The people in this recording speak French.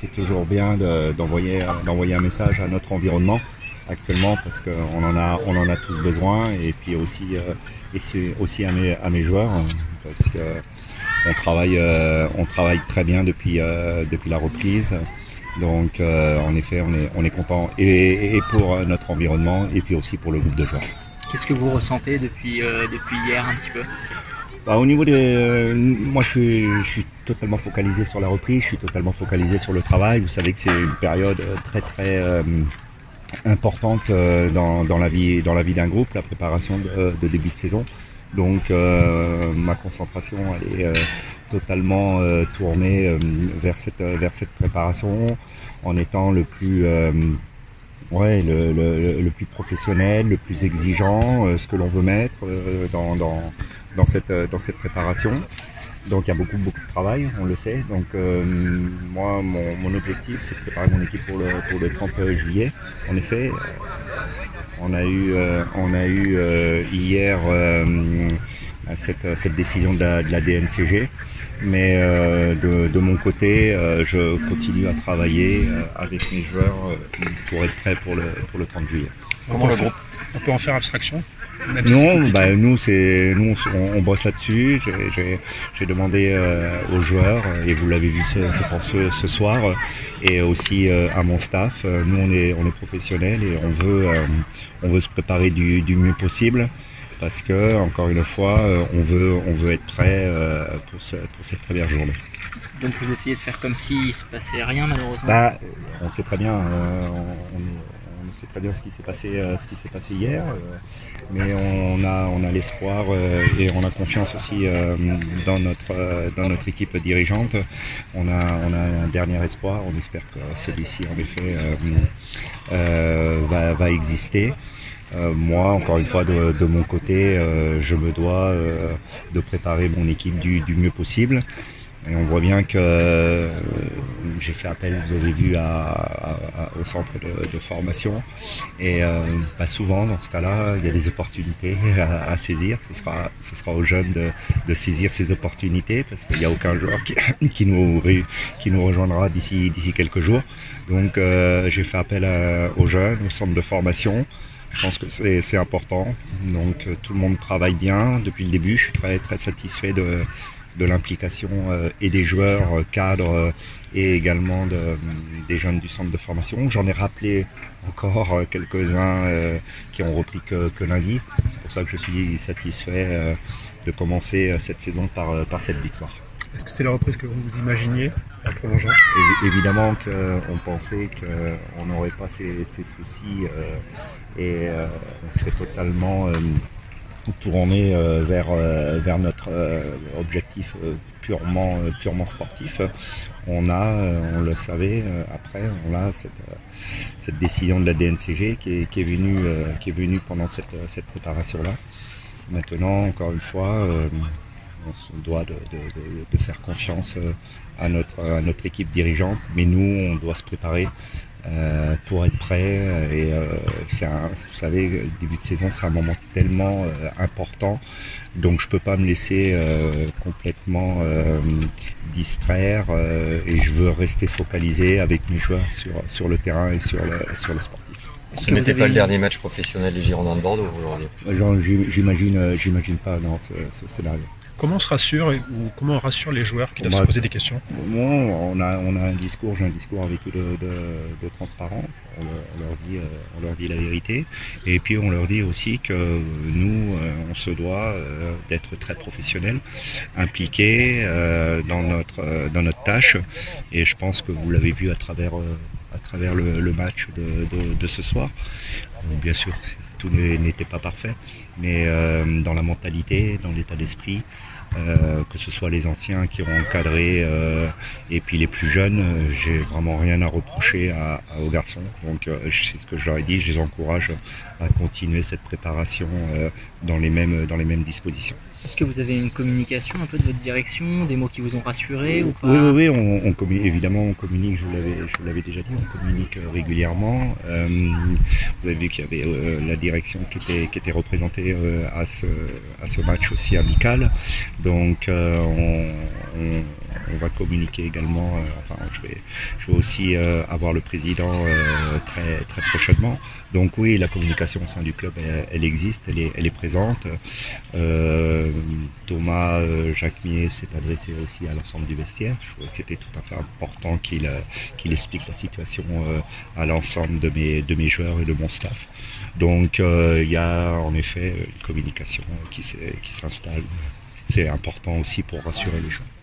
c'est toujours bien d'envoyer un message à notre environnement actuellement parce qu'on en a tous besoin et puis aussi et c'est aussi à mes joueurs parce que on travaille très bien depuis la reprise. Donc en effet on est content et pour notre environnement et puis aussi pour le groupe de joueurs. Qu'est-ce que vous ressentez depuis hier un petit peu? Bah, au niveau moi je suis totalement focalisé sur la reprise, je suis totalement focalisé sur le travail. Vous savez que c'est une période très importante dans la vie d'un groupe, la préparation de début de saison. Donc ma concentration elle est totalement tournée vers cette préparation en étant le plus le plus professionnel, le plus exigeant, ce que l'on veut mettre dans cette préparation. Donc il y a beaucoup de travail, on le sait. Donc moi mon objectif c'est de préparer mon équipe pour le 30 juillet. En effet, on a eu hier cette décision de la DNCG, mais de mon côté, je continue à travailler avec mes joueurs pour être prêt pour le 30 juillet. Comment le groupe on peut en faire abstraction? Non, nous on bosse là-dessus. J'ai demandé aux joueurs et vous l'avez vu ce soir et aussi à mon staff. Nous on est professionnels et on veut se préparer du mieux possible parce que encore une fois on veut être prêt pour cette première journée. Donc vous essayez de faire comme s'il se passait rien malheureusement. On sait très bien. On sait très bien ce qui s'est passé hier, mais on a l'espoir et on a confiance aussi dans notre équipe dirigeante. On a un dernier espoir. On espère que celui-ci en effet va exister. Moi, encore une fois, de mon côté, je me dois de préparer mon équipe du mieux possible. Et on voit bien que j'ai fait appel, vous avez vu, au centre de formation. Et pas souvent, dans ce cas-là, il y a des opportunités à saisir. Ce sera aux jeunes de saisir ces opportunités parce qu'il n'y a aucun joueur qui nous rejoindra d'ici quelques jours. Donc j'ai fait appel aux jeunes, au centre de formation. Je pense que c'est important. Donc tout le monde travaille bien depuis le début. Je suis très satisfait de l'implication et des joueurs cadres et également des jeunes du centre de formation. J'en ai rappelé encore quelques-uns qui ont repris que lundi. C'est pour ça que je suis satisfait de commencer cette saison par cette victoire. Est-ce que c'est la reprise que vous imaginiez en prolongeant? Évidemment qu'on pensait qu'on n'aurait pas ces soucis et on serait totalement tourné vers notre objectif purement sportif. On le savait, après on a cette décision de la DNCG qui est venue pendant cette préparation-là. Maintenant, encore une fois, on se doit de faire confiance à notre équipe dirigeante, mais nous on doit se préparer pour être prêt et vous savez, le début de saison c'est un moment tellement important, donc je peux pas me laisser complètement distraire et je veux rester focalisé avec mes joueurs sur le terrain et sur le sportif. Ce n'était pas le dernier match professionnel des Girondins de Bordeaux aujourd'hui? J'imagine pas dans ce scénario. Comment on se rassure ou comment on rassure les joueurs qui doivent se poser des questions? On a un discours, j'ai un discours avec eux de transparence. On leur dit la vérité. Et puis on leur dit aussi que nous, on se doit d'être très professionnels, impliqués dans notre tâche. Et je pense que vous l'avez vu à travers le match de ce soir. Bien sûr, tout n'était pas parfait, mais dans la mentalité, dans l'état d'esprit, que ce soit les anciens qui ont encadré et puis les plus jeunes, j'ai vraiment rien à reprocher aux garçons. Donc c'est ce que je leur ai dit, je les encourage à continuer cette préparation dans les mêmes dispositions. Est-ce que vous avez une communication un peu de votre direction, des mots qui vous ont rassuré ou pas? Oui, on communique, évidemment on communique, je vous l'avais déjà dit, on communique régulièrement. Vous avez vu qu'il y avait la direction qui était représentée à ce match aussi amical. Donc on va communiquer également. Je vais aussi avoir le président très prochainement. Donc oui, la communication au sein du club, elle existe, elle est présente. Thomas Jacquemier s'est adressé aussi à l'ensemble du vestiaire. Je trouvais que c'était tout à fait important qu'il explique la situation à l'ensemble de mes joueurs et de mon staff. Donc il y a en effet une communication qui s'installe. C'est important aussi pour rassurer les joueurs.